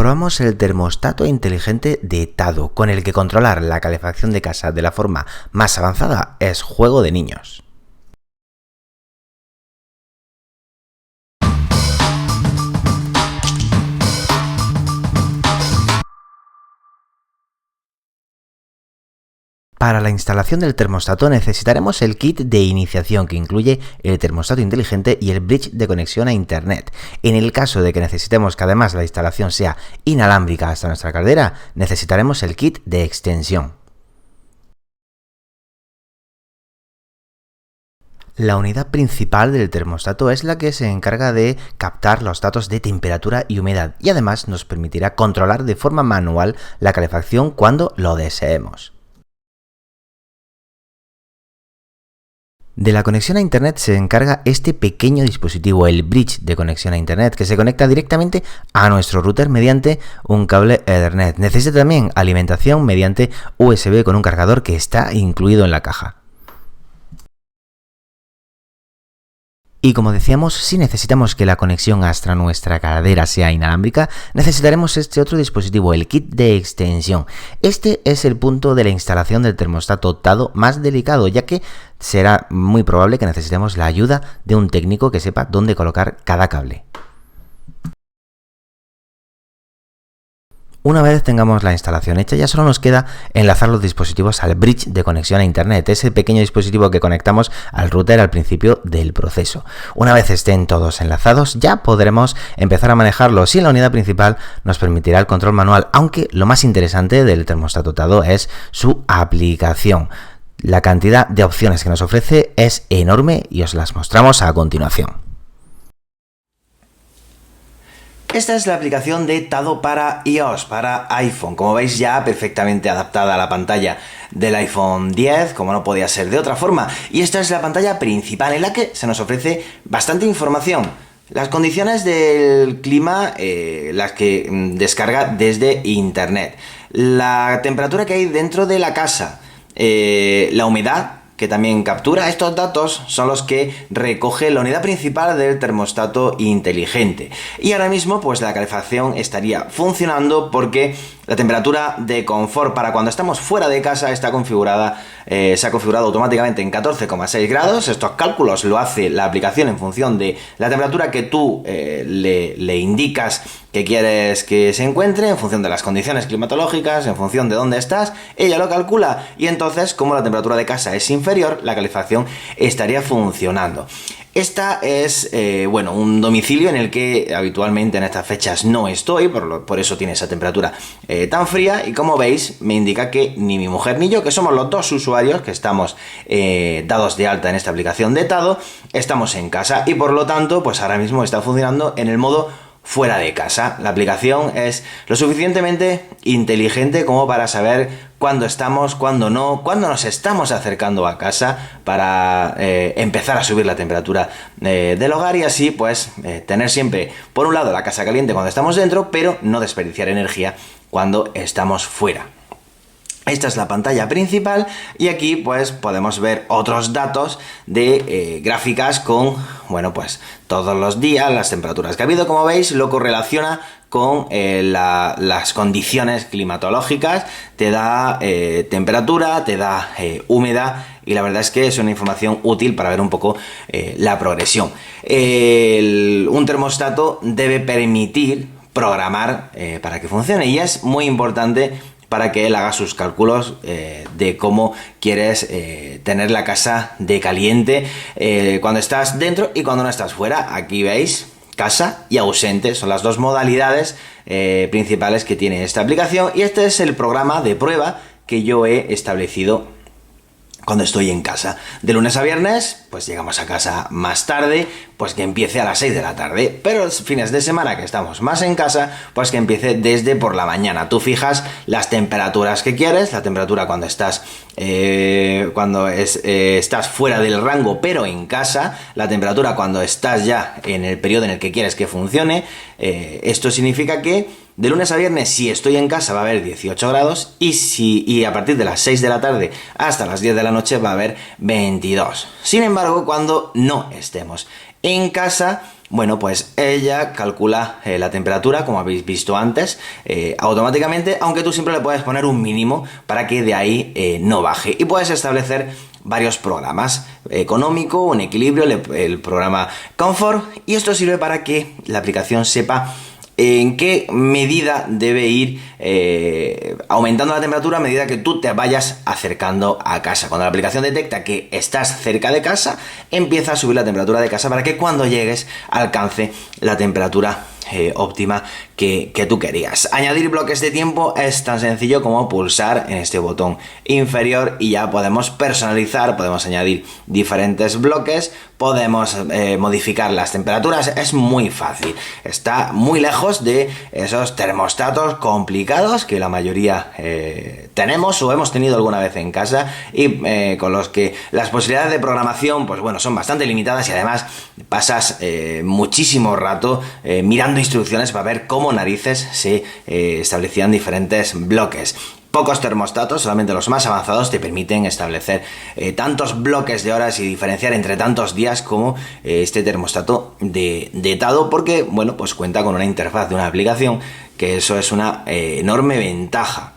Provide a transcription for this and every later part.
Probamos el termostato inteligente de Tado, con el que controlar la calefacción de casa de la forma más avanzada es juego de niños. Para la instalación del termostato necesitaremos el kit de iniciación que incluye el termostato inteligente y el bridge de conexión a internet. En el caso de que necesitemos que además la instalación sea inalámbrica hasta nuestra caldera, necesitaremos el kit de extensión. La unidad principal del termostato es la que se encarga de captar los datos de temperatura y humedad y además nos permitirá controlar de forma manual la calefacción cuando lo deseemos. De la conexión a internet se encarga este pequeño dispositivo, el bridge de conexión a internet, que se conecta directamente a nuestro router mediante un cable Ethernet. Necesita también alimentación mediante USB con un cargador que está incluido en la caja. Y como decíamos, si necesitamos que la conexión hasta nuestra caldera sea inalámbrica, necesitaremos este otro dispositivo, el kit de extensión. Este es el punto de la instalación del termostato Tado más delicado, ya que será muy probable que necesitemos la ayuda de un técnico que sepa dónde colocar cada cable. Una vez tengamos la instalación hecha, ya solo nos queda enlazar los dispositivos al bridge de conexión a internet, ese pequeño dispositivo que conectamos al router al principio del proceso. Una vez estén todos enlazados, ya podremos empezar a manejarlos y en la unidad principal nos permitirá el control manual, aunque lo más interesante del termostato Tado es su aplicación. La cantidad de opciones que nos ofrece es enorme y os las mostramos a continuación. Esta es la aplicación de Tado para iOS, para iPhone. Como veis, ya perfectamente adaptada a la pantalla del iPhone 10, como no podía ser de otra forma. Y esta es la pantalla principal en la que se nos ofrece bastante información. Las condiciones del clima, las que descarga desde internet. La temperatura que hay dentro de la casa. La humedad que también captura. Estos datos son los que recoge la unidad principal del termostato inteligente. Y ahora mismo pues la calefacción estaría funcionando porque la temperatura de confort para cuando estamos fuera de casa está configurada, se ha configurado automáticamente en 14,6 grados. Estos cálculos lo hace la aplicación en función de la temperatura que tú le indicas que quieres que se encuentre, en función de las condiciones climatológicas, en función de dónde estás, ella lo calcula y entonces, como la temperatura de casa es inferior, la calefacción estaría funcionando. Esta es, un domicilio en el que habitualmente en estas fechas no estoy, por eso tiene esa temperatura tan fría, y como veis me indica que ni mi mujer ni yo, que somos los dos usuarios que estamos dados de alta en esta aplicación de Tado, estamos en casa y por lo tanto pues ahora mismo está funcionando en el modo fuera de casa. La aplicación es lo suficientemente inteligente como para saber cuándo estamos, cuándo no, cuándo nos estamos acercando a casa para empezar a subir la temperatura del hogar y así pues tener siempre por un lado la casa caliente cuando estamos dentro, pero no desperdiciar energía cuando estamos fuera. Esta es la pantalla principal y aquí pues podemos ver otros datos de gráficas con, pues todos los días, las temperaturas que ha habido. Como veis, lo correlaciona con las condiciones climatológicas, te da temperatura, te da humedad y la verdad es que es una información útil para ver un poco la progresión. Un termostato debe permitir programar para que funcione y es muy importante para que él haga sus cálculos de cómo quieres tener la casa de caliente cuando estás dentro y cuando no estás fuera. Aquí veis, casa y ausente, son las dos modalidades principales que tiene esta aplicación y este es el programa de prueba que yo he establecido cuando estoy en casa. De lunes a viernes, pues llegamos a casa más tarde, pues que empiece a las 6 de la tarde. Pero los fines de semana que estamos más en casa, pues que empiece desde por la mañana. Tú fijas las temperaturas que quieres, la temperatura cuando estás estás fuera del rango pero en casa, la temperatura cuando estás ya en el periodo en el que quieres que funcione. Esto significa que de lunes a viernes, si estoy en casa, va a haber 18 grados y a partir de las 6 de la tarde hasta las 10 de la noche va a haber 22. Sin embargo, cuando no estemos en casa, Bueno, pues ella calcula la temperatura, como habéis visto antes, automáticamente, aunque tú siempre le puedes poner un mínimo para que de ahí no baje. Y puedes establecer varios programas: económico, un equilibrio, el programa Comfort, y esto sirve para que la aplicación sepa en qué medida debe ir aumentando la temperatura a medida que tú te vayas acercando a casa. Cuando la aplicación detecta que estás cerca de casa, empieza a subir la temperatura de casa para que cuando llegues alcance la temperatura óptima que tú querías. Añadir bloques de tiempo es tan sencillo como pulsar en este botón inferior y ya podemos personalizar, podemos añadir diferentes bloques, podemos modificar las temperaturas. Es muy fácil, está muy lejos de esos termostatos complicados que la mayoría tenemos o hemos tenido alguna vez en casa y con los que las posibilidades de programación, pues bueno, son bastante limitadas, y además pasas muchísimo rato mirando instrucciones para ver cómo narices se establecían diferentes bloques. Pocos termostatos, solamente los más avanzados, te permiten establecer tantos bloques de horas y diferenciar entre tantos días como este termostato de Tado, porque bueno, pues cuenta con una interfaz de una aplicación, que eso es una enorme ventaja.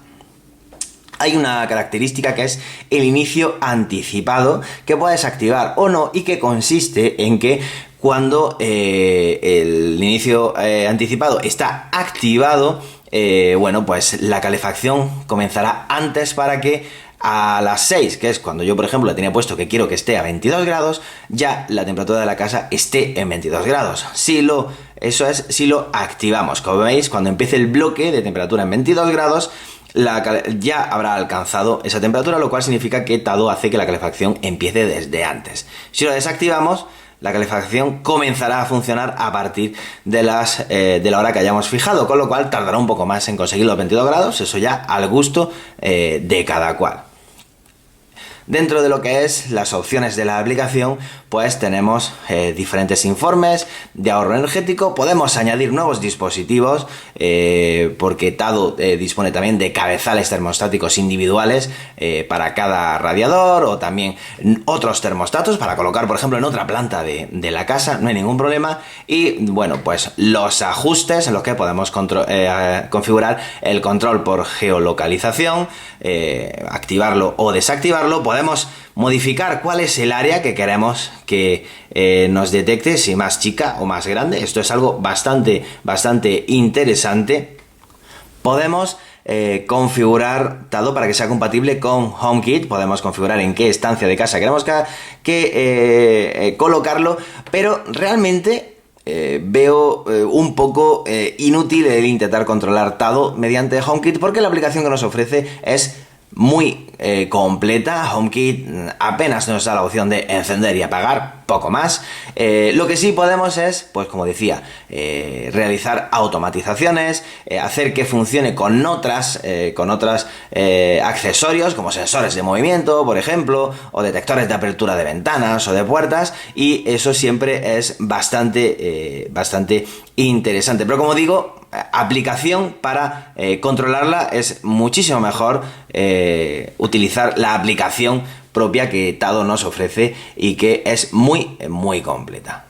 Hay una característica que es el inicio anticipado, que puedes activar o no, y que consiste en que cuando el inicio anticipado está activado, bueno, pues la calefacción comenzará antes para que a las 6, que es cuando yo, por ejemplo, le tenía puesto que quiero que esté a 22 grados, ya la temperatura de la casa esté en 22 grados. Eso es si lo activamos. Como veis, cuando empiece el bloque de temperatura en 22 grados, ya habrá alcanzado esa temperatura, lo cual significa que Tado hace que la calefacción empiece desde antes. Si lo desactivamos, la calefacción comenzará a funcionar a partir de la hora que hayamos fijado, con lo cual tardará un poco más en conseguir los 22 grados, eso ya al gusto de cada cual. Dentro de lo que es las opciones de la aplicación, pues tenemos diferentes informes de ahorro energético. Podemos añadir nuevos dispositivos porque Tado dispone también de cabezales termostáticos individuales para cada radiador, o también otros termostatos para colocar, por ejemplo, en otra planta de la casa, no hay ningún problema. Y bueno, pues los ajustes en los que podemos configurar el control por geolocalización, activarlo o desactivarlo. Podemos modificar cuál es el área que queremos que nos detecte, si más chica o más grande. Esto es algo bastante interesante. Podemos configurar Tado para que sea compatible con HomeKit. Podemos configurar en qué estancia de casa queremos colocarlo, pero realmente veo un poco inútil el intentar controlar Tado mediante HomeKit, porque la aplicación que nos ofrece es muy completa. HomeKit apenas nos da la opción de encender y apagar, poco más. Lo que sí podemos es, pues como decía, realizar automatizaciones, hacer que funcione con otras accesorios como sensores de movimiento, por ejemplo, o detectores de apertura de ventanas o de puertas, y eso siempre es bastante interesante. Pero como digo, aplicación para controlarla es muchísimo mejor utilizar la aplicación propia que Tado nos ofrece y que es muy completa.